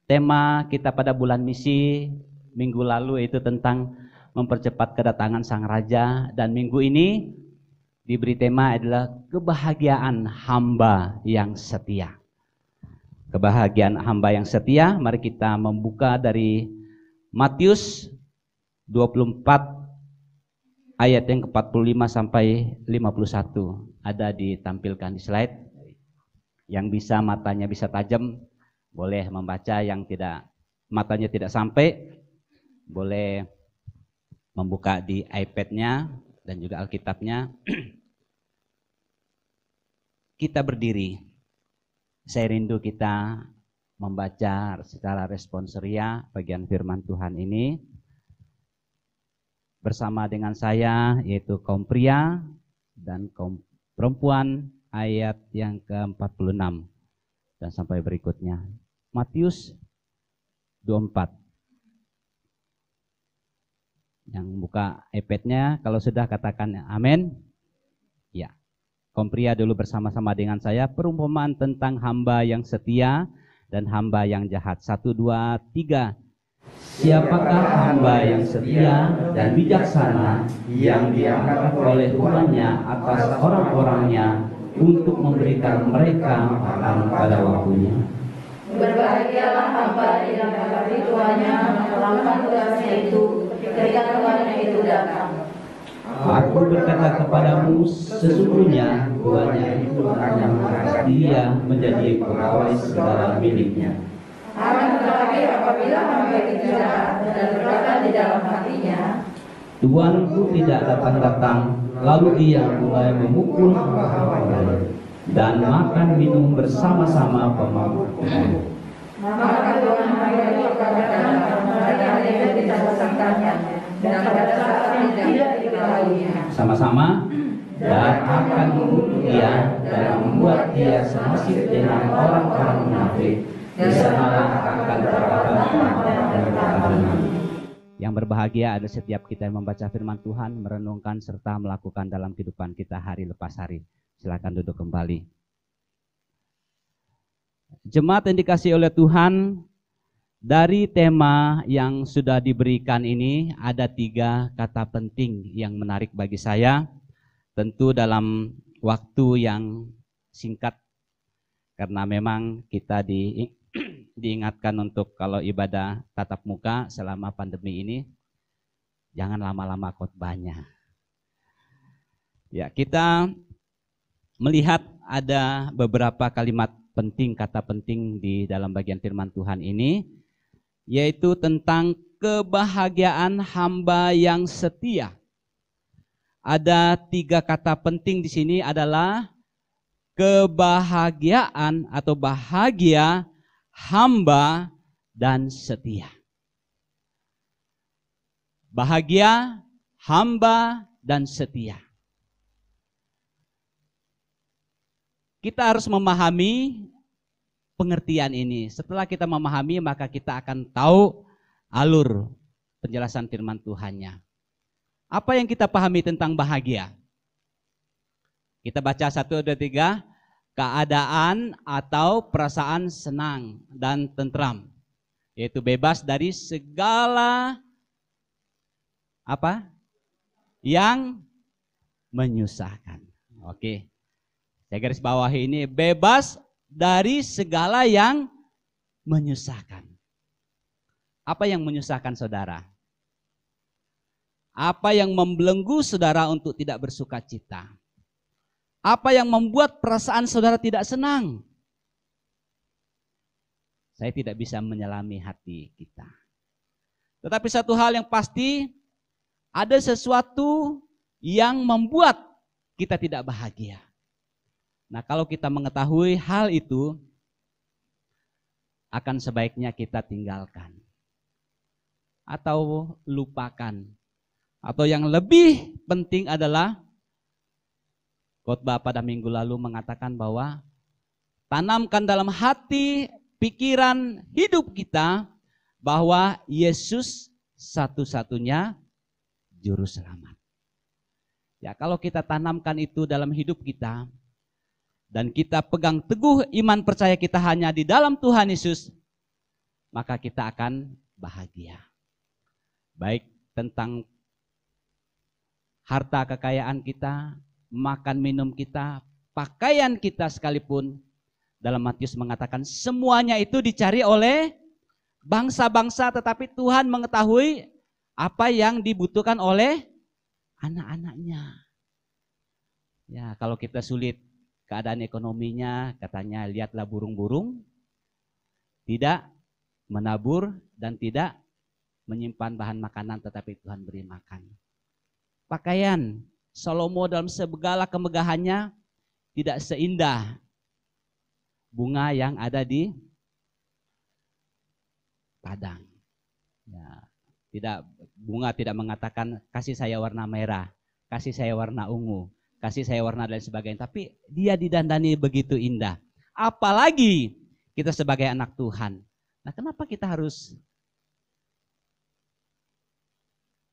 Tema kita pada bulan misi minggu lalu itu tentang mempercepat kedatangan Sang Raja, dan minggu ini diberi tema adalah kebahagiaan hamba yang setia. Kebahagiaan hamba yang setia. Mari kita membuka dari Matius 24 ayat yang ke-45 sampai 51. Ada ditampilkan di slide. Yang bisa matanya bisa tajam boleh membaca, yang tidak matanya tidak sampai boleh membuka di iPad-nya dan juga Alkitabnya. Kita berdiri. Saya rindu kita membaca secara responsoria bagian firman Tuhan ini bersama dengan saya, yaitu kaum pria dan kaum perempuan, ayat yang ke-46 dan sampai berikutnya. Matius 24. Yang buka iPad-nya, kalau sudah katakan amin. Ya. Kaum pria dulu bersama-sama dengan saya, perumpamaan tentang hamba yang setia dan hamba yang jahat. 1, 2, 3. Siapakah hamba yang setia dan bijaksana yang diangkat oleh tuannya atas orang-orangnya untuk memberikan mereka makan pada waktunya? Berbahagialah hamba yang mendapati tuannya melakukan tugasnya itu ketika tuannya itu datang. Aku berkata kepadamu, sesungguhnya tuannya itu akan mengangkat dia menjadi pegawai segala miliknya. Akan tetapi apabila hamba itu jahat dan berkata di dalam hatinya, Tuanku tidak datang-datang, lalu ia mulai memukul hamba lain dan makan minum bersama-sama pemabuk. maka Tuhan hamba itu akan datang pada hari yang tidak disangkanya dan pada saat yang tidak diketahuinya. Sama-sama, dan akan mengutuk dia dan membuat dia senasib dengan orang-orang munafik. Di sana akan terdapat dan kebenaran. Yang berbahagia adalah setiap kita yang membaca firman Tuhan, merenungkan serta melakukan dalam kehidupan kita hari lepas hari. Silakan duduk kembali. Jemaat yang dikasihi oleh Tuhan, dari tema yang sudah diberikan ini ada 3 kata penting yang menarik bagi saya. Tentu dalam waktu yang singkat, karena memang kita diingatkan untuk kalau ibadah tatap muka selama pandemi ini, jangan lama-lama khotbahnya. Ya, kita melihat ada beberapa kalimat penting, kata penting di dalam bagian firman Tuhan ini, yaitu tentang kebahagiaan hamba yang setia. Ada 3 kata penting di sini adalah kebahagiaan atau bahagia hamba dan setia. Bahagia hamba dan setia. Kita harus memahami pengertian ini. Setelah kita memahami, maka kita akan tahu alur penjelasan firman Tuhannya. Apa yang kita pahami tentang bahagia? Kita baca 1, 2, 3. Keadaan atau perasaan senang dan tentram, yaitu bebas dari segala apa yang menyusahkan. Oke. Saya garis bawahi ini, bebas dari segala yang menyusahkan. Apa yang menyusahkan saudara? Apa yang membelenggu saudara untuk tidak bersuka cita? Apa yang membuat perasaan saudara tidak senang? Saya tidak bisa menyelami hati kita. Tetapi satu hal yang pasti, ada sesuatu yang membuat kita tidak bahagia. Nah, kalau kita mengetahui hal itu, akan sebaiknya kita tinggalkan atau lupakan. Atau yang lebih penting adalah khotbah pada minggu lalu mengatakan bahwa tanamkan dalam hati, pikiran, hidup kita bahwa Yesus satu-satunya juru selamat. Ya, kalau kita tanamkan itu dalam hidup kita, dan kita pegang teguh iman percaya kita hanya di dalam Tuhan Yesus, maka kita akan bahagia. Baik tentang harta kekayaan kita, makan minum kita, pakaian kita sekalipun. Dalam Matius mengatakan semuanya itu dicari oleh bangsa-bangsa, tetapi Tuhan mengetahui apa yang dibutuhkan oleh anak-anaknya. Ya, kalau kita sulit keadaan ekonominya, katanya lihatlah burung-burung tidak menabur dan tidak menyimpan bahan makanan, tetapi Tuhan beri makan. Pakaian Salomo dalam segala kemegahannya tidak seindah bunga yang ada di padang. Ya, bunga tidak mengatakan kasih saya warna merah, kasih saya warna ungu, kasih saya warna dan sebagainya. Tapi dia didandani begitu indah. Apalagi kita sebagai anak Tuhan. Nah, kenapa kita harus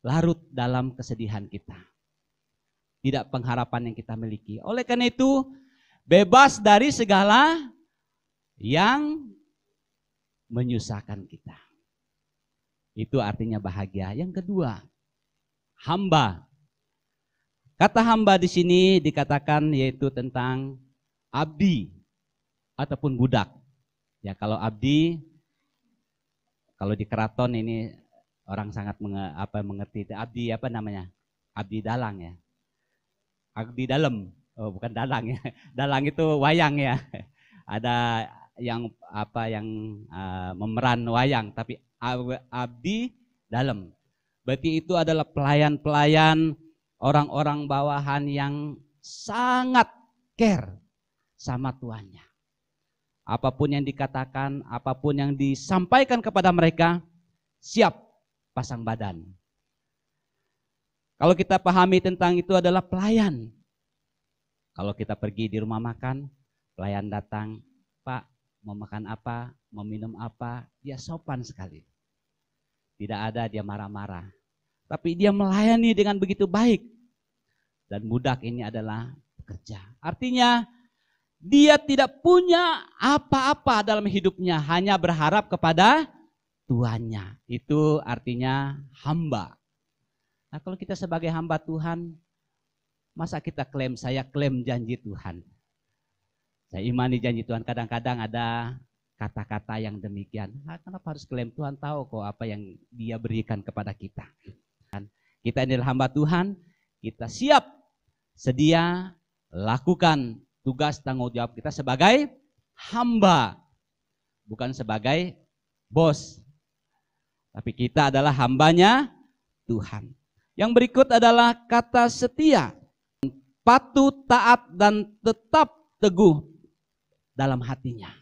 larut dalam kesedihan kita? Tidak pengharapan yang kita miliki. Oleh karena itu, bebas dari segala yang menyusahkan kita. Itu artinya bahagia. Yang kedua, hamba. Kata hamba di sini dikatakan yaitu tentang abdi ataupun budak. Ya, kalau abdi, kalau di keraton ini orang sangat mengerti. Abdi apa namanya? Abdi dalang ya. Abdi dalam. Oh, bukan dalang ya. Dalang itu wayang ya. Ada yang memeran wayang, tapi abdi dalam. Berarti itu adalah pelayan-pelayan, orang-orang bawahan yang sangat care sama tuannya. Apapun yang dikatakan, apapun yang disampaikan kepada mereka, siap pasang badan. Kalau kita pahami tentang itu adalah pelayan. Kalau kita pergi di rumah makan, pelayan datang, Pak, mau makan apa, mau minum apa, dia sopan sekali. Tidak ada dia marah-marah. Tapi dia melayani dengan begitu baik. Dan budak ini adalah pekerja. Artinya dia tidak punya apa-apa dalam hidupnya, hanya berharap kepada tuannya. Itu artinya hamba. Nah, kalau kita sebagai hamba Tuhan, masa kita klaim, saya klaim janji Tuhan. Saya imani janji Tuhan. Kadang-kadang ada kata-kata yang demikian. Nah, kenapa harus klaim? Tuhan tahu kok apa yang dia berikan kepada kita. Kita adalah hamba Tuhan, kita siap, sedia, lakukan tugas tanggung jawab kita sebagai hamba. Bukan sebagai bos. Tapi kita adalah hambanya Tuhan. Yang berikut adalah kata setia. Patuh, taat, dan tetap teguh dalam hatinya.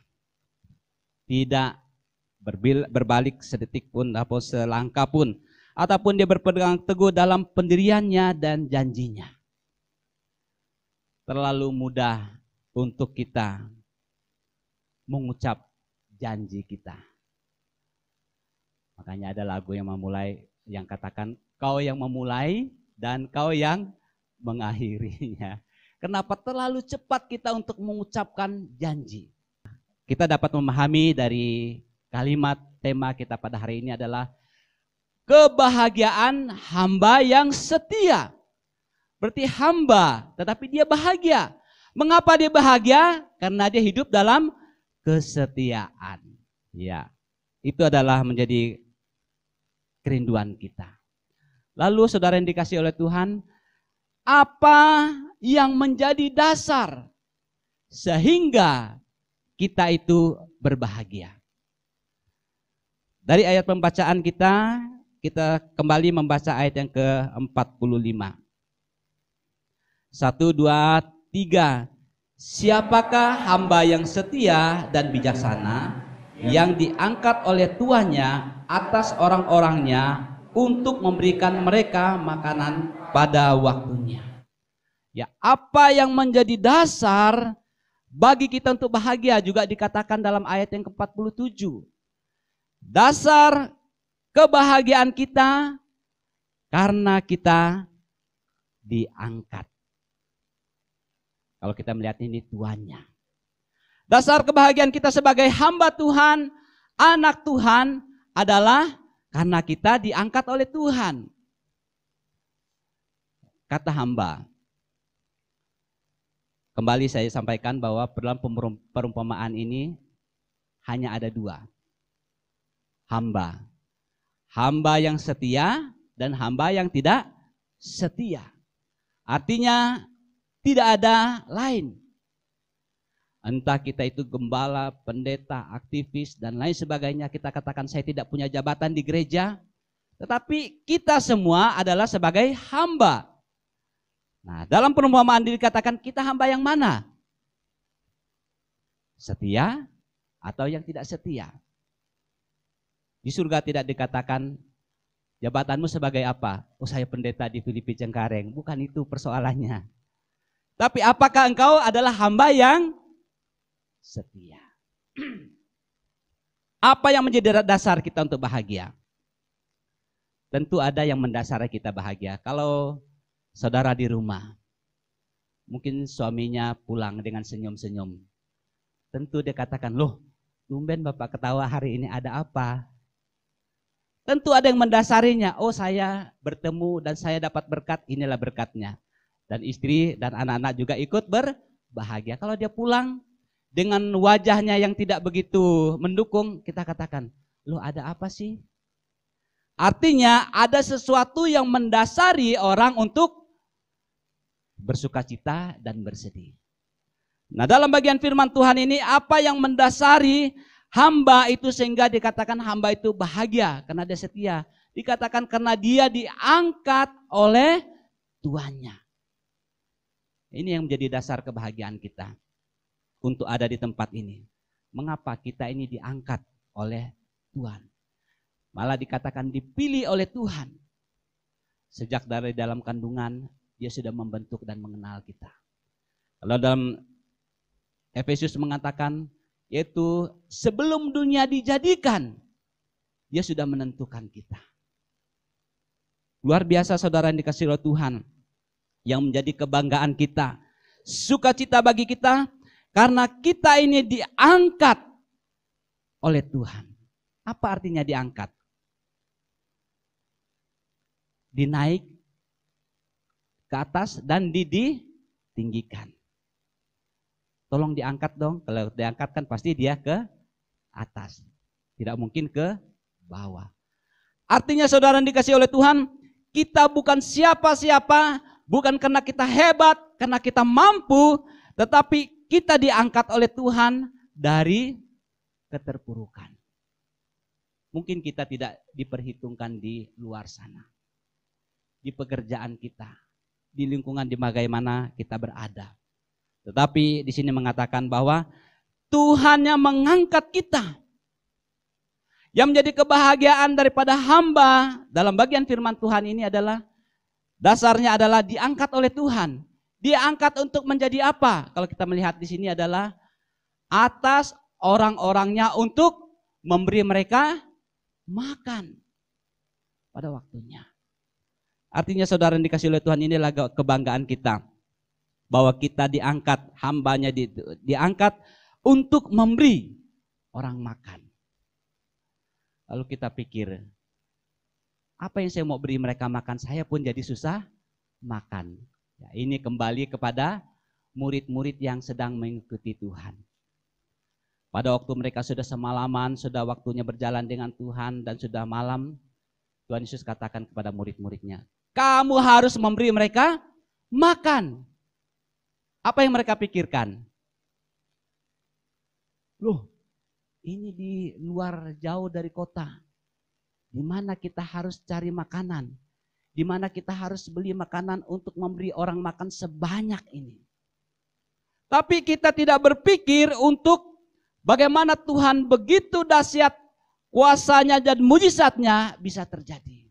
Tidak berbalik sedetik pun atau selangkah pun. Ataupun dia berpegang teguh dalam pendiriannya dan janjinya. Terlalu mudah untuk kita mengucap janji kita. Makanya ada lagu yang memulai, yang katakan kau yang memulai dan kau yang mengakhirinya. Kenapa terlalu cepat kita untuk mengucapkan janji? Kita dapat memahami dari kalimat tema kita pada hari ini adalah kebahagiaan hamba yang setia. Berarti hamba, tetapi dia bahagia. Mengapa dia bahagia? Karena dia hidup dalam kesetiaan. Ya, itu adalah menjadi kerinduan kita. Lalu saudara yang dikasih oleh Tuhan, apa yang menjadi dasar sehingga kita itu berbahagia? Dari ayat pembacaan kita kembali membaca ayat yang ke-45. 1, 2, 3. Siapakah hamba yang setia dan bijaksana yang diangkat oleh tuannya atas orang-orangnya untuk memberikan mereka makanan pada waktunya? Ya, apa yang menjadi dasar bagi kita untuk bahagia juga dikatakan dalam ayat yang ke-47. Dasar kebahagiaan kita karena kita diangkat. Kalau kita melihat ini tuannya. Dasar kebahagiaan kita sebagai hamba Tuhan anak Tuhan adalah karena kita diangkat oleh Tuhan. Kata hamba. Kembali saya sampaikan bahwa dalam perumpamaan ini hanya ada dua. Hamba. Hamba yang setia dan hamba yang tidak setia. Artinya tidak ada lain. Entah kita itu gembala, pendeta, aktivis, dan lain sebagainya. Kita katakan saya tidak punya jabatan di gereja. Tetapi kita semua adalah sebagai hamba. Nah, dalam perumpamaan dikatakan kita hamba yang mana? Setia atau yang tidak setia? Di surga tidak dikatakan jabatanmu sebagai apa? Oh, saya pendeta di Filipi Cengkareng. Bukan itu persoalannya. Tapi apakah engkau adalah hamba yang setia? Apa yang menjadi dasar kita untuk bahagia? Tentu ada yang mendasari kita bahagia. Kalau saudara di rumah, mungkin suaminya pulang dengan senyum-senyum. Tentu dia katakan, loh, tumben Bapak ketawa hari ini, ada apa? Tentu ada yang mendasarinya. Oh, saya bertemu dan saya dapat berkat, inilah berkatnya. Dan istri dan anak-anak juga ikut berbahagia. Kalau dia pulang dengan wajahnya yang tidak begitu mendukung, kita katakan, loh, ada apa sih? Artinya ada sesuatu yang mendasari orang untuk bersukacita dan bersedih. Nah, dalam bagian firman Tuhan ini, apa yang mendasari hamba itu sehingga dikatakan hamba itu bahagia karena dia setia? Dikatakan karena dia diangkat oleh tuannya. Ini yang menjadi dasar kebahagiaan kita untuk ada di tempat ini. Mengapa kita ini diangkat oleh Tuhan? Malah dikatakan dipilih oleh Tuhan. Sejak dari dalam kandungan, dia sudah membentuk dan mengenal kita. Kalau dalam Efesus mengatakan, yaitu sebelum dunia dijadikan, dia sudah menentukan kita. Luar biasa saudara yang dikasihi oleh Tuhan, yang menjadi kebanggaan kita, sukacita bagi kita, karena kita ini diangkat oleh Tuhan. Apa artinya diangkat? Dinaik ke atas dan ditinggikan. Tolong diangkat dong, kalau diangkat kan pasti dia ke atas. Tidak mungkin ke bawah. Artinya saudara yang dikasihi oleh Tuhan, kita bukan siapa-siapa, bukan karena kita hebat, karena kita mampu, tetapi kita diangkat oleh Tuhan dari keterpurukan. Mungkin kita tidak diperhitungkan di luar sana. Di pekerjaan kita, di lingkungan di bagaimana kita berada. Tetapi di sini mengatakan bahwa Tuhan yang mengangkat kita. Yang menjadi kebahagiaan daripada hamba dalam bagian firman Tuhan ini adalah dasarnya adalah diangkat oleh Tuhan. Diangkat untuk menjadi apa? Kalau kita melihat di sini adalah atas orang-orangnya untuk memberi mereka makan pada waktunya. Artinya saudara yang dikasihi oleh Tuhan, inilah kebanggaan kita. Bahwa kita diangkat, hambanya diangkat untuk memberi orang makan. Lalu kita pikir, apa yang saya mau beri mereka makan? Saya pun jadi susah makan. Ya, ini kembali kepada murid-murid yang sedang mengikuti Tuhan. Pada waktu mereka sudah semalaman, sudah waktunya berjalan dengan Tuhan dan sudah malam, Tuhan Yesus katakan kepada murid-muridnya, kamu harus memberi mereka makan. Apa yang mereka pikirkan? Loh, ini di luar jauh dari kota. Di mana kita harus cari makanan? Di mana kita harus beli makanan untuk memberi orang makan sebanyak ini? Tapi kita tidak berpikir untuk bagaimana Tuhan begitu dahsyat kuasanya dan mujizatnya bisa terjadi.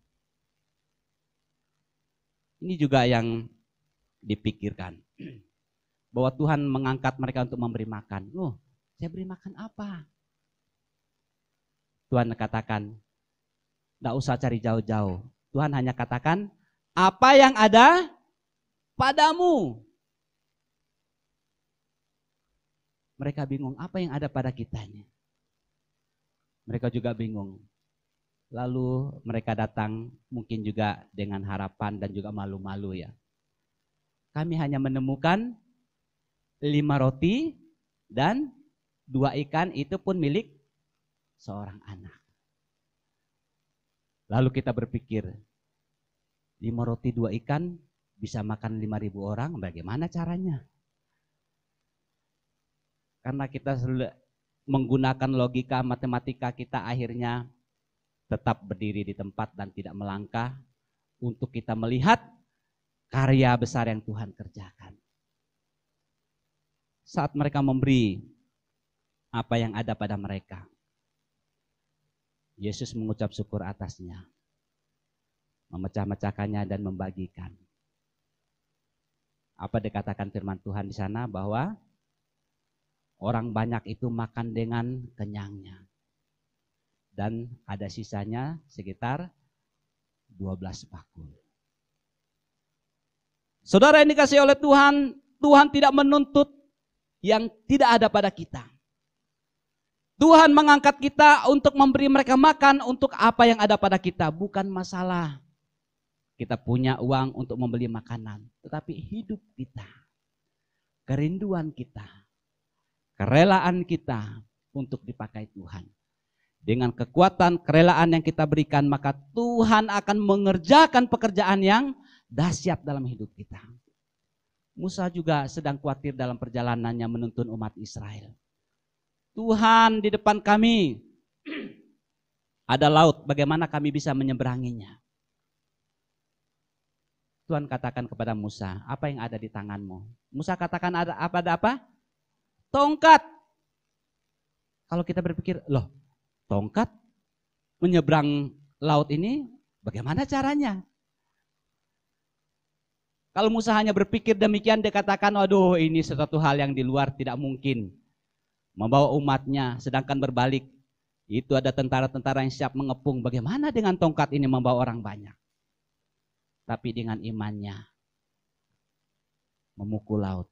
Ini juga yang dipikirkan. Bahwa Tuhan mengangkat mereka untuk memberi makan. Loh, saya beri makan apa? Tuhan katakan, tidak usah cari jauh-jauh. Tuhan hanya katakan, apa yang ada padamu. Mereka bingung, apa yang ada pada kitanya? Mereka juga bingung. Lalu mereka datang mungkin juga dengan harapan dan juga malu-malu ya. Kami hanya menemukan 5 roti dan 2 ikan, itu pun milik seorang anak. Lalu kita berpikir, 5 roti 2 ikan bisa makan 5.000 orang, bagaimana caranya? Karena kita menggunakan logika matematika, kita akhirnya tetap berdiri di tempat dan tidak melangkah untuk kita melihat karya besar yang Tuhan kerjakan. Saat mereka memberi apa yang ada pada mereka, Yesus mengucap syukur atasnya, memecah-mecahkannya dan membagikan. Apa dikatakan firman Tuhan di sana? Bahwa orang banyak itu makan dengan kenyangnya. Dan ada sisanya sekitar 12 bakul. Saudara yang dikasihi oleh Tuhan, Tuhan tidak menuntut yang tidak ada pada kita. Tuhan mengangkat kita untuk memberi mereka makan untuk apa yang ada pada kita. Bukan masalah kita punya uang untuk membeli makanan, tetapi hidup kita, kerinduan kita, kerelaan kita untuk dipakai Tuhan. Dengan kekuatan kerelaan yang kita berikan, maka Tuhan akan mengerjakan pekerjaan yang dahsyat dalam hidup kita. Musa juga sedang khawatir dalam perjalanannya menuntun umat Israel. Tuhan, di depan kami ada laut, bagaimana kami bisa menyeberanginya? Tuhan katakan kepada Musa, apa yang ada di tanganmu? Musa katakan ada apa? Tongkat. Kalau kita berpikir, loh, tongkat menyeberang laut ini bagaimana caranya? Kalau Musa hanya berpikir demikian, dia katakan, waduh, ini sesuatu hal yang di luar, tidak mungkin membawa umatnya, sedangkan berbalik itu ada tentara-tentara yang siap mengepung. Bagaimana dengan tongkat ini membawa orang banyak? Tapi dengan imannya memukul laut,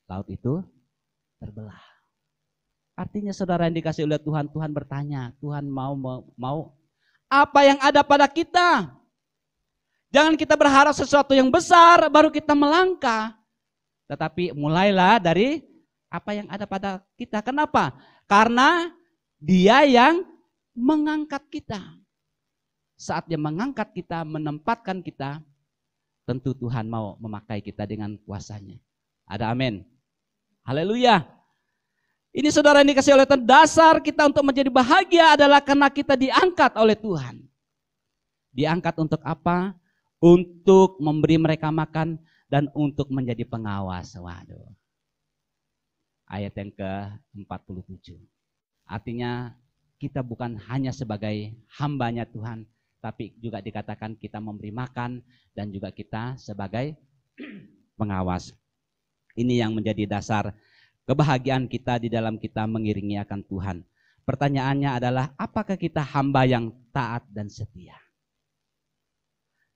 laut itu terbelah. Artinya saudara yang dikasih oleh Tuhan, Tuhan bertanya, Tuhan mau apa yang ada pada kita? Jangan kita berharap sesuatu yang besar baru kita melangkah. Tetapi mulailah dari apa yang ada pada kita. Kenapa? Karena Dia yang mengangkat kita. Saat Dia mengangkat kita, menempatkan kita, tentu Tuhan mau memakai kita dengan kuasanya. Ada amin. Haleluya. Ini saudara yang dikasih oleh Tuhan, dasar kita untuk menjadi bahagia adalah karena kita diangkat oleh Tuhan. Diangkat untuk apa? Untuk memberi mereka makan dan untuk menjadi pengawas. Waduh. Ayat yang ke-47. Artinya kita bukan hanya sebagai hambanya Tuhan, tapi juga dikatakan kita memberi makan dan juga kita sebagai pengawas. Ini yang menjadi dasar kebahagiaan kita di dalam kita mengiringi akan Tuhan. Pertanyaannya adalah, apakah kita hamba yang taat dan setia?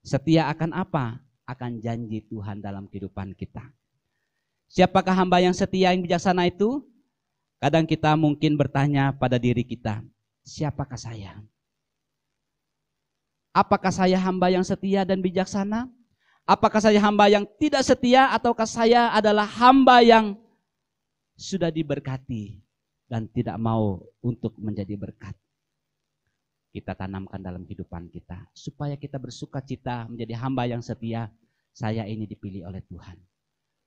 Setia akan apa? Akan janji Tuhan dalam kehidupan kita. Siapakah hamba yang setia yang bijaksana itu? Kadang kita mungkin bertanya pada diri kita, siapakah saya? Apakah saya hamba yang setia dan bijaksana? Apakah saya hamba yang tidak setia, ataukah saya adalah hamba yang sudah diberkati dan tidak mau untuk menjadi berkat? Kita tanamkan dalam kehidupan kita supaya kita bersuka cita menjadi hamba yang setia. Saya ini dipilih oleh Tuhan.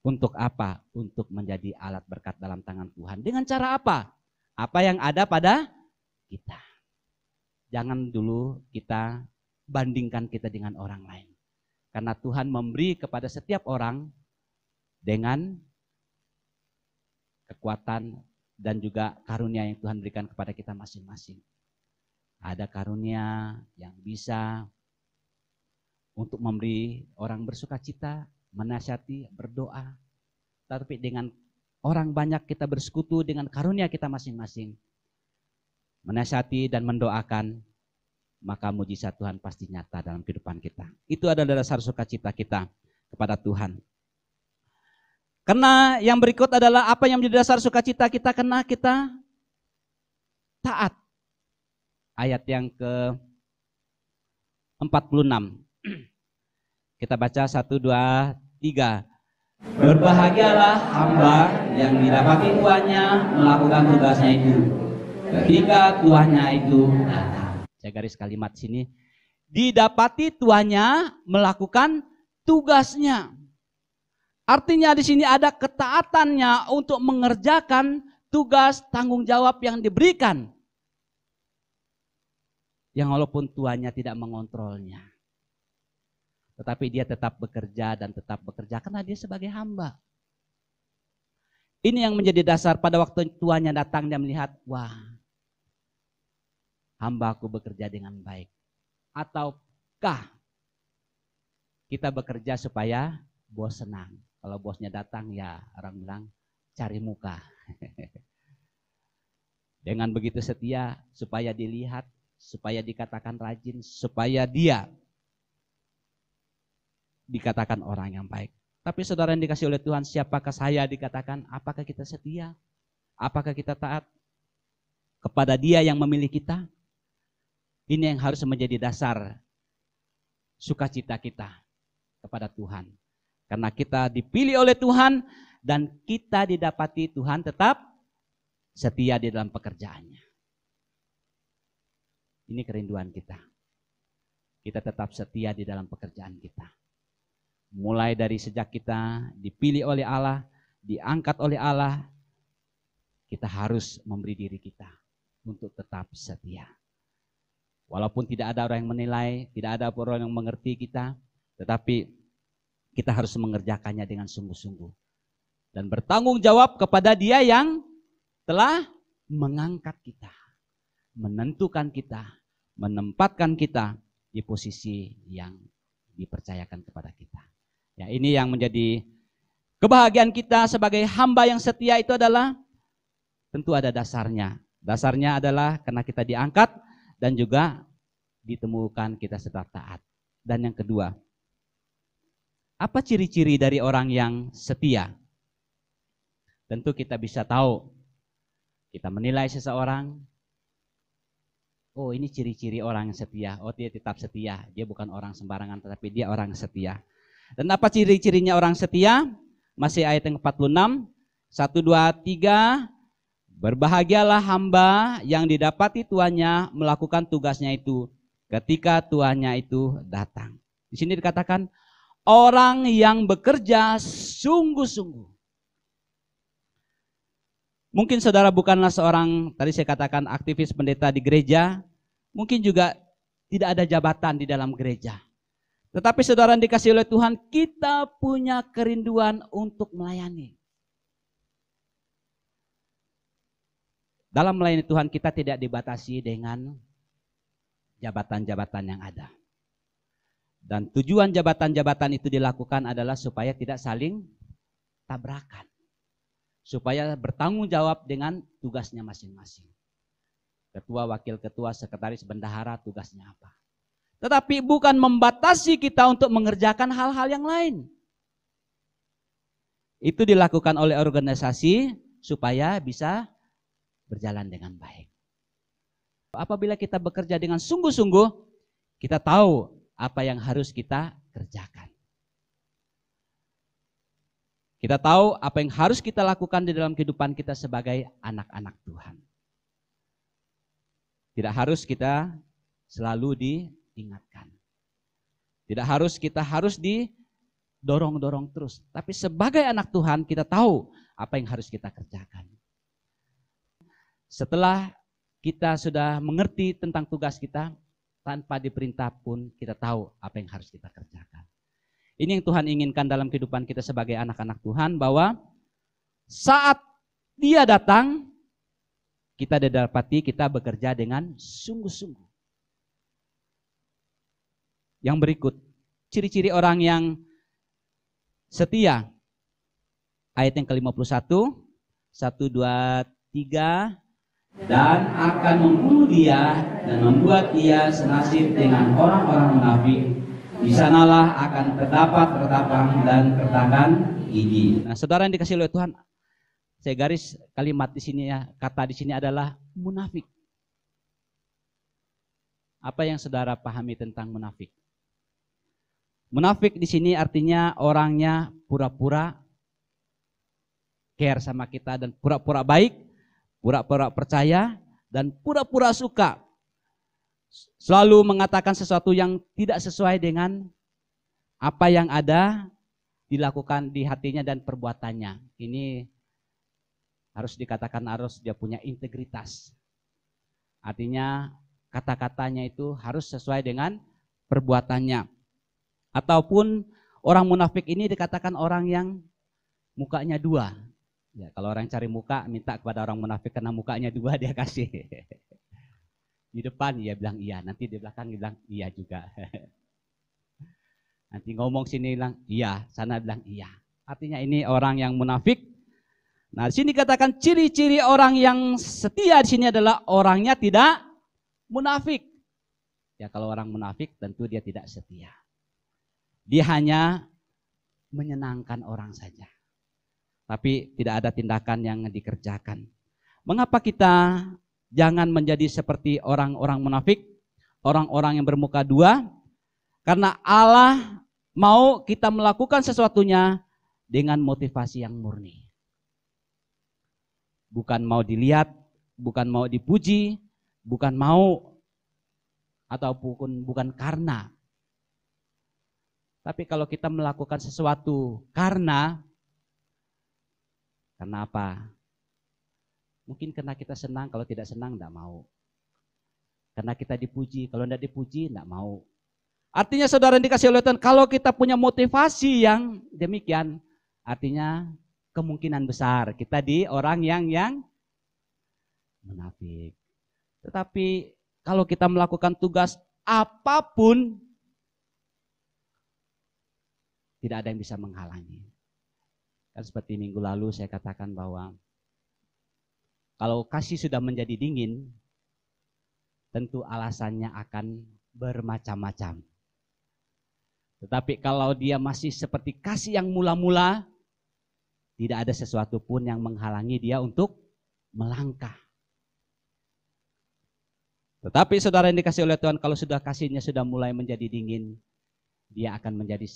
Untuk apa? Untuk menjadi alat berkat dalam tangan Tuhan. Dengan cara apa? Apa yang ada pada kita. Jangan dulu kita bandingkan kita dengan orang lain. Karena Tuhan memberi kepada setiap orang dengan kekuatan dan juga karunia yang Tuhan berikan kepada kita masing-masing. Ada karunia yang bisa untuk memberi orang bersuka cita, menasihati, berdoa. Tapi dengan orang banyak kita bersekutu dengan karunia kita masing-masing. Menasihati dan mendoakan, maka mujizat Tuhan pasti nyata dalam kehidupan kita. Itu adalah dasar sukacita kita kepada Tuhan. Karena yang berikut adalah apa yang menjadi dasar sukacita kita, karena kita taat. ayat yang ke-46. Kita baca 1, 2, 3. Berbahagialah hamba yang didapati tuannya melakukan tugasnya itu ketika tuannya itu datang. Saya garis kalimat sini. Didapati tuannya melakukan tugasnya. Artinya di sini ada ketaatannya untuk mengerjakan tugas tanggung jawab yang diberikan. Yang walaupun tuannya tidak mengontrolnya. Tetapi dia tetap bekerja dan tetap bekerja karena dia sebagai hamba. Ini yang menjadi dasar pada waktu tuannya datang, dia melihat, wah, hambaku bekerja dengan baik. Ataukah kita bekerja supaya bos senang? Kalau bosnya datang ya orang bilang cari muka. Dengan begitu setia supaya dilihat, supaya dikatakan rajin, supaya dia dikatakan orang yang baik. Tapi saudara yang dikasih oleh Tuhan, siapakah saya dikatakan? Apakah kita setia? Apakah kita taat kepada Dia yang memilih kita? Ini yang harus menjadi dasar sukacita kita kepada Tuhan. Karena kita dipilih oleh Tuhan dan kita didapati Tuhan tetap setia di dalam pekerjaannya. Ini kerinduan kita. Kita tetap setia di dalam pekerjaan kita. Mulai dari sejak kita dipilih oleh Allah, diangkat oleh Allah, kita harus memberi diri kita untuk tetap setia. Walaupun tidak ada orang yang menilai, tidak ada orang yang mengerti kita, tetapi kita harus mengerjakannya dengan sungguh-sungguh. Dan bertanggung jawab kepada Dia yang telah mengangkat kita, menentukan kita, menempatkan kita di posisi yang dipercayakan kepada kita. Ya, ini yang menjadi kebahagiaan kita sebagai hamba yang setia itu adalah tentu ada dasarnya. Dasarnya adalah karena kita diangkat dan juga ditemukan kita sedang taat. Dan yang kedua, apa ciri-ciri dari orang yang setia? Tentu kita bisa tahu, kita menilai seseorang, oh ini ciri-ciri orang yang setia, oh dia tetap setia, dia bukan orang sembarangan tetapi dia orang setia. Dan apa ciri-cirinya orang setia? Masih ayat yang 46, 1, 2, 3. Berbahagialah hamba yang didapati tuannya melakukan tugasnya itu ketika tuannya itu datang. Di sini dikatakan orang yang bekerja sungguh-sungguh. Mungkin saudara bukanlah seorang, tadi saya katakan aktivis pendeta di gereja, mungkin juga tidak ada jabatan di dalam gereja. Tetapi saudara yang dikasih oleh Tuhan, kita punya kerinduan untuk melayani. Dalam melayani Tuhan kita tidak dibatasi dengan jabatan-jabatan yang ada. Dan tujuan jabatan-jabatan itu dilakukan adalah supaya tidak saling tabrakan. Supaya bertanggung jawab dengan tugasnya masing-masing. Ketua, wakil ketua, sekretaris, bendahara tugasnya apa. Tetapi bukan membatasi kita untuk mengerjakan hal-hal yang lain. Itu dilakukan oleh organisasi supaya bisa berjalan dengan baik. Apabila kita bekerja dengan sungguh-sungguh, kita tahu apa yang harus kita kerjakan. Kita tahu apa yang harus kita lakukan di dalam kehidupan kita sebagai anak-anak Tuhan. Tidak harus kita selalu diingatkan. Tidak harus kita didorong-dorong terus. Tapi sebagai anak Tuhan kita tahu apa yang harus kita kerjakan. Setelah kita sudah mengerti tentang tugas kita, tanpa diperintah pun kita tahu apa yang harus kita kerjakan. Ini yang Tuhan inginkan dalam kehidupan kita sebagai anak-anak Tuhan, bahwa saat Dia datang, kita didapati kita bekerja dengan sungguh-sungguh. Yang berikut, ciri-ciri orang yang setia. Ayat yang ke-51, 1, 2, 3. Dan akan membunuh dia dan membuat dia senasib dengan orang-orang munafik. Di sanalah akan terdapat retapang dan kertakan gigi. Nah, saudara yang dikasih oleh Tuhan, saya garis kalimat di sini ya, kata di sini adalah munafik. Apa yang saudara pahami tentang munafik? Munafik di sini artinya orangnya pura-pura care sama kita dan pura-pura baik, pura-pura percaya, dan pura-pura suka. Selalu mengatakan sesuatu yang tidak sesuai dengan apa yang ada dilakukan di hatinya dan perbuatannya. Ini harus dikatakan harus dia punya integritas. Artinya kata-katanya itu harus sesuai dengan perbuatannya. Ataupun orang munafik ini dikatakan orang yang mukanya dua. Ya, kalau orang cari muka minta kepada orang munafik karena mukanya dua dia kasih. Di depan dia bilang iya, nanti di belakang dia bilang iya juga. Nanti ngomong sini bilang iya, sana bilang iya. Artinya ini orang yang munafik. Nah, di sini katakan ciri-ciri orang yang setia di sini adalah orangnya tidak munafik. Ya, kalau orang munafik tentu dia tidak setia. Dia hanya menyenangkan orang saja. Tapi tidak ada tindakan yang dikerjakan. Mengapa kita jangan menjadi seperti orang-orang munafik, orang-orang yang bermuka dua? Karena Allah mau kita melakukan sesuatunya dengan motivasi yang murni. Bukan mau dilihat, bukan mau dipuji, bukan mau ataupun bukan karena. Tapi kalau kita melakukan sesuatu karena apa? Mungkin karena kita senang, kalau tidak senang tidak mau. Karena kita dipuji, kalau tidak dipuji tidak mau. Artinya saudara yang dikasih oleh Tuhan, kalau kita punya motivasi yang demikian, artinya kemungkinan besar kita di orang yang munafik. Tetapi kalau kita melakukan tugas apapun, tidak ada yang bisa menghalangi. Kan seperti minggu lalu saya katakan bahwa kalau kasih sudah menjadi dingin, tentu alasannya akan bermacam-macam. Tetapi kalau dia masih seperti kasih yang mula-mula, tidak ada sesuatu pun yang menghalangi dia untuk melangkah. Tetapi saudara yang dikasih oleh Tuhan, kalau sudah kasihnya sudah mulai menjadi dingin, dia akan menjadi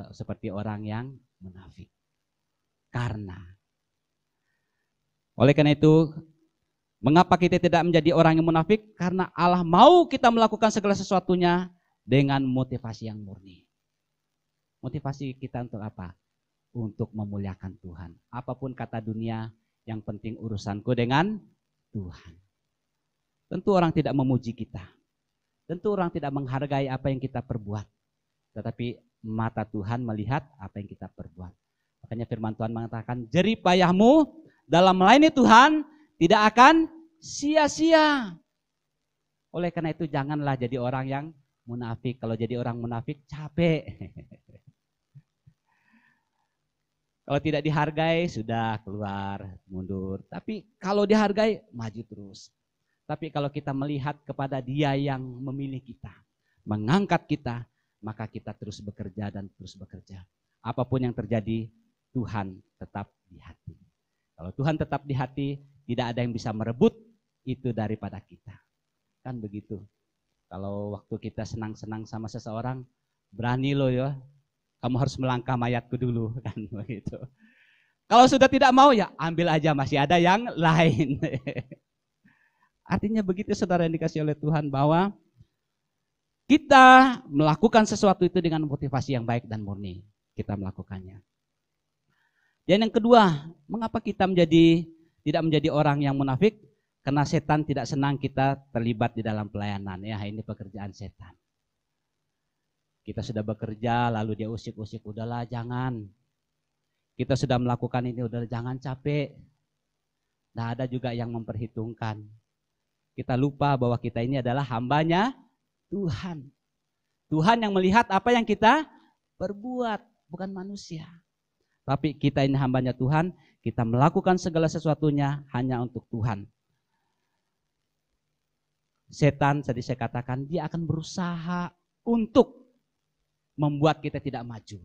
seperti orang yang munafik. Oleh karena itu, mengapa kita tidak menjadi orang yang munafik? Karena Allah mau kita melakukan segala sesuatunya dengan motivasi yang murni. Motivasi kita untuk apa? Untuk memuliakan Tuhan. Apapun kata dunia, yang penting urusanku dengan Tuhan. Tentu orang tidak memuji kita. Tentu orang tidak menghargai apa yang kita perbuat. Tetapi mata Tuhan melihat apa yang kita perbuat. Makanya firman Tuhan mengatakan, jerih payahmu dalam melayani Tuhan tidak akan sia-sia. Oleh karena itu janganlah jadi orang yang munafik. Kalau jadi orang munafik capek. Kalau tidak dihargai sudah keluar, mundur. Tapi kalau dihargai maju terus. Tapi kalau kita melihat kepada Dia yang memilih kita, mengangkat kita, maka kita terus bekerja dan terus bekerja. Apapun yang terjadi, Tuhan tetap di hati. Kalau Tuhan tetap di hati, tidak ada yang bisa merebut itu daripada kita. Kan begitu. Kalau waktu kita senang-senang sama seseorang, berani loh ya. Kamu harus melangkah mayatku dulu, kan begitu. Kalau sudah tidak mau ya ambil aja, masih ada yang lain. Artinya begitu saudara yang dikasih oleh Tuhan, bahwa kita melakukan sesuatu itu dengan motivasi yang baik dan murni. Kita melakukannya. Dan yang kedua, mengapa kita tidak menjadi orang yang munafik? Karena setan tidak senang kita terlibat di dalam pelayanan. Ya, ini pekerjaan setan. Kita sudah bekerja, lalu dia usik-usik, udahlah jangan. Kita sudah melakukan ini, udahlah jangan capek. Nah, ada juga yang memperhitungkan. Kita lupa bahwa kita ini adalah hambanya Tuhan. Tuhan yang melihat apa yang kita perbuat, bukan manusia. Tapi kita ini hambanya Tuhan, kita melakukan segala sesuatunya hanya untuk Tuhan. Setan, tadi saya katakan, dia akan berusaha untuk membuat kita tidak maju.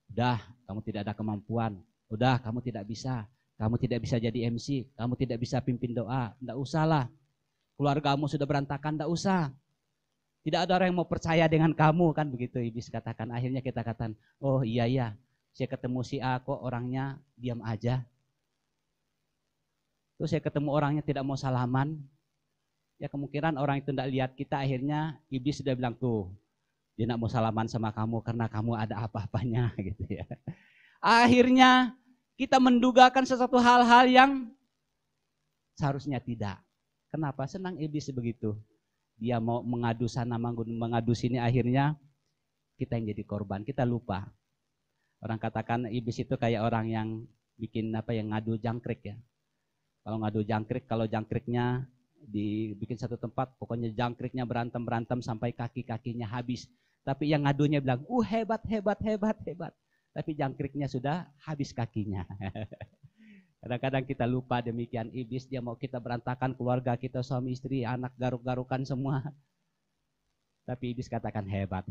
Udah, kamu tidak ada kemampuan. Udah, kamu tidak bisa. Kamu tidak bisa jadi MC. Kamu tidak bisa pimpin doa. Tidak usahlah. Keluargamu sudah berantakan, tidak usah. Tidak ada orang yang mau percaya dengan kamu, kan begitu iblis katakan. Akhirnya kita katakan, oh iya ya, saya ketemu si A kok orangnya diam aja. Terus saya ketemu orangnya tidak mau salaman. Ya kemungkinan orang itu tidak lihat kita, akhirnya iblis sudah bilang tuh, dia tidak mau salaman sama kamu karena kamu ada apa-apanya gitu ya. Akhirnya kita mendugakan sesuatu hal-hal yang seharusnya tidak. Kenapa? Senang iblis begitu. Dia mau mengadu sana, mengadu sini, akhirnya kita yang jadi korban, kita lupa. Orang katakan iblis itu kayak orang yang bikin yang ngadu jangkrik ya. Kalau ngadu jangkrik, kalau jangkriknya dibikin satu tempat, pokoknya jangkriknya berantem sampai kaki-kakinya habis. Tapi yang ngadunya bilang, hebat. Tapi jangkriknya sudah habis kakinya. Kadang-kadang kita lupa demikian. Iblis dia mau kita berantakan keluarga kita, suami istri, anak garuk-garukan semua. Tapi iblis katakan hebat.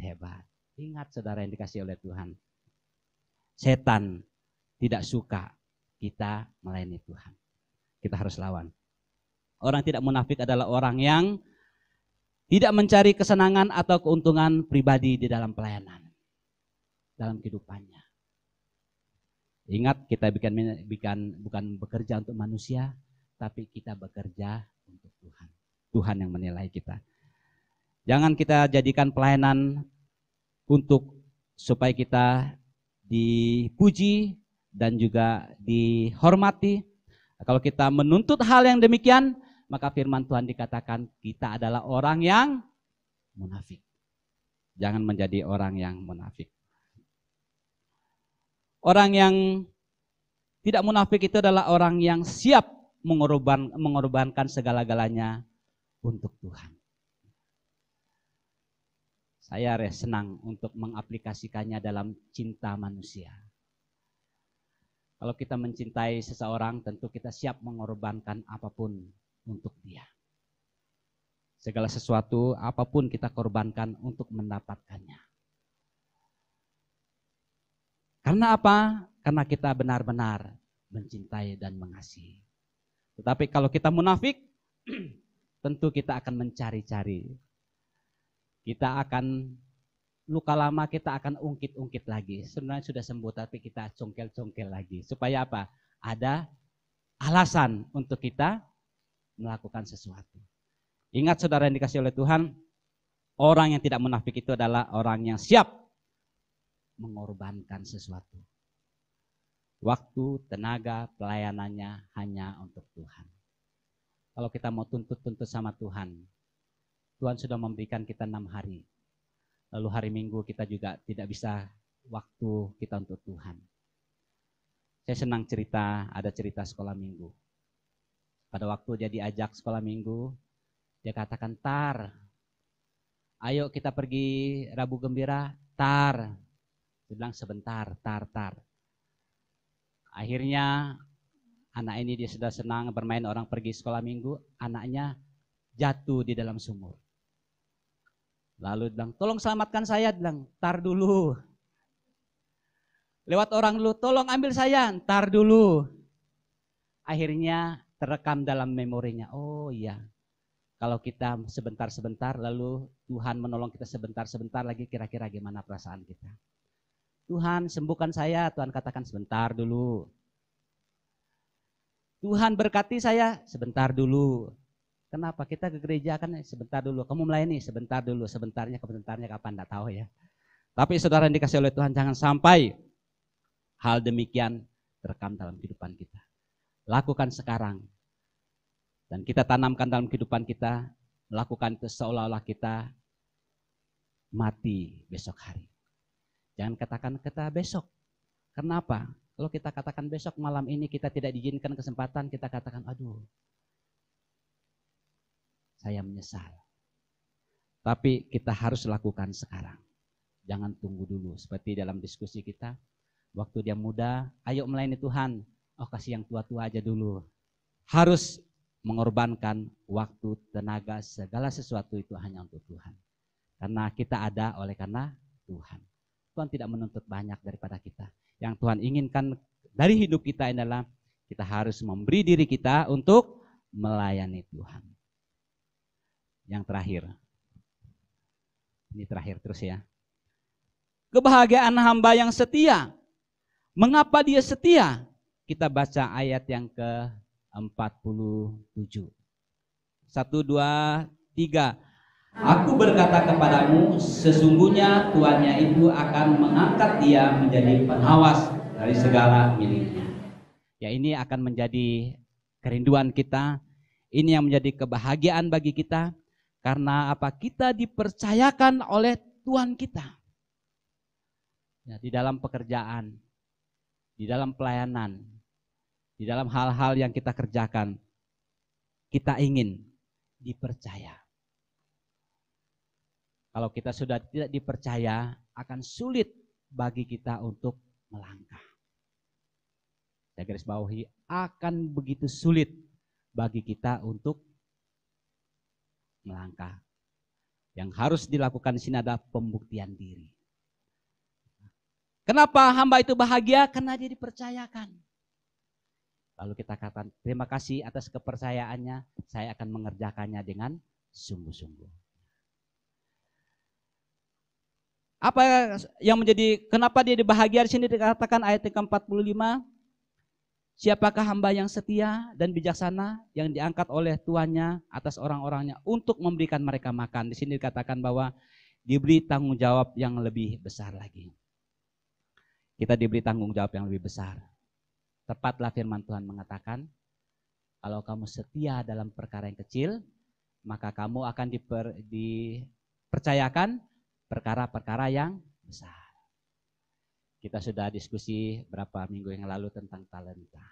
Ingat saudara yang dikasih oleh Tuhan. Setan tidak suka kita melayani Tuhan. Kita harus lawan. Orang tidak munafik adalah orang yang tidak mencari kesenangan atau keuntungan pribadi di dalam pelayanan. Dalam kehidupannya. Ingat, kita bukan bekerja untuk manusia, tapi kita bekerja untuk Tuhan. Tuhan yang menilai kita. Jangan kita jadikan pelayanan supaya kita dipuji dan juga dihormati. Kalau kita menuntut hal yang demikian, maka firman Tuhan dikatakan kita adalah orang yang munafik. Jangan menjadi orang yang munafik. Orang yang tidak munafik itu adalah orang yang siap mengorbankan segala-galanya untuk Tuhan. Saya senang untuk mengaplikasikannya dalam cinta manusia. Kalau kita mencintai seseorang, tentu kita siap mengorbankan apapun untuk dia. Segala sesuatu, apapun kita korbankan untuk mendapatkannya. Karena apa? Karena kita benar-benar mencintai dan mengasihi. Tetapi kalau kita munafik, tentu kita akan mencari-cari. Kita akan luka lama, kita akan ungkit-ungkit lagi. Sebenarnya sudah sembuh, tapi kita congkel-congkel lagi. Supaya apa? Ada alasan untuk kita melakukan sesuatu. Ingat saudara yang dikasih oleh Tuhan, orang yang tidak munafik itu adalah orang yang siap mengorbankan sesuatu. Waktu, tenaga, pelayanannya hanya untuk Tuhan. Kalau kita mau tuntut sama Tuhan, Tuhan sudah memberikan kita 6 hari. Lalu hari Minggu kita juga tidak bisa waktu kita untuk Tuhan. Saya senang ada cerita sekolah Minggu. Pada waktu dia diajak sekolah Minggu, dia katakan, "Tar, ayo kita pergi Rabu Gembira." "Tar." Dia bilang, "Sebentar, tar." Akhirnya anak ini dia sudah senang bermain, orang pergi sekolah Minggu, anaknya jatuh di dalam sumur. Lalu dia bilang, "Tolong selamatkan saya." Dia bilang, "Tar dulu." Lewat orang dulu, "Tolong ambil saya." "Tar dulu." Akhirnya terekam dalam memorinya, oh iya, kalau kita sebentar-sebentar lalu Tuhan menolong kita sebentar-sebentar lagi, kira-kira gimana perasaan kita? "Tuhan sembuhkan saya." Tuhan katakan, "Sebentar dulu." "Tuhan berkati saya." "Sebentar dulu." Kenapa? Kita ke gereja kan sebentar dulu. Kamu melayani sebentar dulu. Sebentarnya kapan enggak tahu ya. Tapi saudara yang dikasih oleh Tuhan, jangan sampai hal demikian terekam dalam kehidupan kita. Lakukan sekarang. Dan kita tanamkan dalam kehidupan kita, melakukan itu seolah-olah kita mati besok hari. Jangan katakan kita besok. Kenapa? Kalau kita katakan besok, malam ini kita tidak diizinkan kesempatan, kita katakan, aduh, saya menyesal. Tapi kita harus lakukan sekarang. Jangan tunggu dulu. Seperti dalam diskusi kita, waktu dia muda, ayo melayani Tuhan. Oh, kasih yang tua-tua aja dulu. Harus mengorbankan waktu, tenaga, segala sesuatu itu hanya untuk Tuhan. Karena kita ada oleh karena Tuhan. Tuhan tidak menuntut banyak daripada kita. Yang Tuhan inginkan dari hidup kita adalah kita harus memberi diri kita untuk melayani Tuhan. Yang terakhir, Ini terakhir terus ya. Kebahagiaan hamba yang setia. Mengapa dia setia? Kita baca ayat yang ke-47. 1, 2, 3. Aku berkata kepadamu, sesungguhnya tuannya itu akan mengangkat dia menjadi pengawas dari segala miliknya. Ya, ini akan menjadi kerinduan kita. Ini yang menjadi kebahagiaan bagi kita. Karena apa? Kita dipercayakan oleh Tuhan kita. Ya, di dalam pekerjaan, di dalam pelayanan, di dalam hal-hal yang kita kerjakan, kita ingin dipercaya. Kalau kita sudah tidak dipercaya, akan sulit bagi kita untuk melangkah. Saya garis bawahi, akan begitu sulit bagi kita untuk melangkah. Yang harus dilakukan di sini adalah pembuktian diri. Kenapa hamba itu bahagia? Karena dia dipercayakan. Lalu kita katakan, terima kasih atas kepercayaannya, saya akan mengerjakannya dengan sungguh-sungguh. Apa yang menjadi, kenapa dia bahagia? Di sini dikatakan ayat ke-45, siapakah hamba yang setia dan bijaksana yang diangkat oleh tuannya atas orang-orangnya untuk memberikan mereka makan. Di sini dikatakan bahwa diberi tanggung jawab yang lebih besar lagi. Kita diberi tanggung jawab yang lebih besar. Tepatlah firman Tuhan mengatakan, kalau kamu setia dalam perkara yang kecil, maka kamu akan dipercayakan perkara-perkara yang besar. Kita sudah diskusi berapa minggu yang lalu tentang talenta.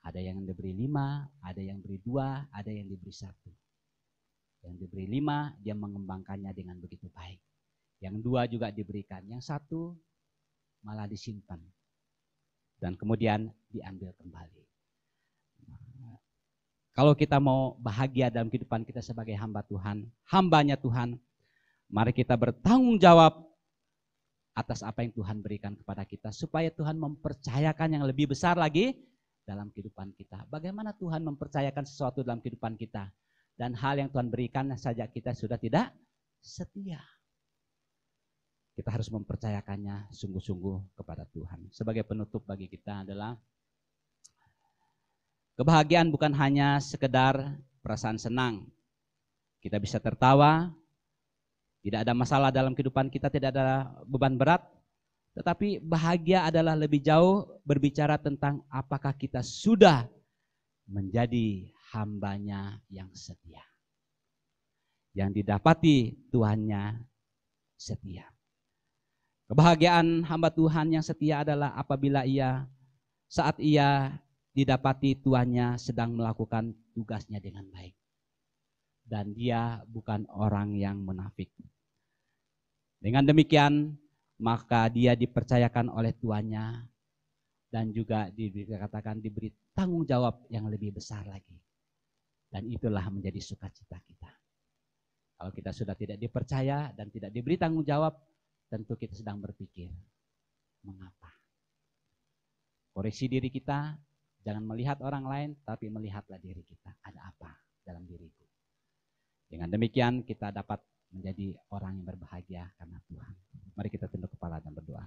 Ada yang diberi 5, ada yang diberi 2, ada yang diberi 1. Yang diberi 5, dia mengembangkannya dengan begitu baik. Yang 2 juga diberikan, yang 1 malah disimpan dan kemudian diambil kembali. Kalau kita mau bahagia dalam kehidupan kita sebagai hamba Tuhan, hambanya Tuhan, mari kita bertanggung jawab atas apa yang Tuhan berikan kepada kita, supaya Tuhan mempercayakan yang lebih besar lagi dalam kehidupan kita. Bagaimana Tuhan mempercayakan sesuatu dalam kehidupan kita, dan hal yang Tuhan berikan saja kita sudah tidak setia. Kita harus mempercayakannya sungguh-sungguh kepada Tuhan. Sebagai penutup bagi kita adalah, kebahagiaan bukan hanya sekedar perasaan senang. Kita bisa tertawa, tidak ada masalah dalam kehidupan kita, tidak ada beban berat. Tetapi bahagia adalah lebih jauh berbicara tentang apakah kita sudah menjadi hambanya yang setia. Yang didapati Tuhannya setia. Kebahagiaan hamba Tuhan yang setia adalah apabila saat ia didapati tuannya sedang melakukan tugasnya dengan baik. Dan dia bukan orang yang munafik. Dengan demikian, maka dia dipercayakan oleh tuannya dan juga dikatakan diberi tanggung jawab yang lebih besar lagi. Dan itulah menjadi sukacita kita. Kalau kita sudah tidak dipercaya dan tidak diberi tanggung jawab, tentu kita sedang berpikir, mengapa? Koreksi diri kita, jangan melihat orang lain, tapi melihatlah diri kita. Ada apa dalam diriku? Dengan demikian kita dapat menjadi orang yang berbahagia karena Tuhan. Mari kita tunduk kepala dan berdoa.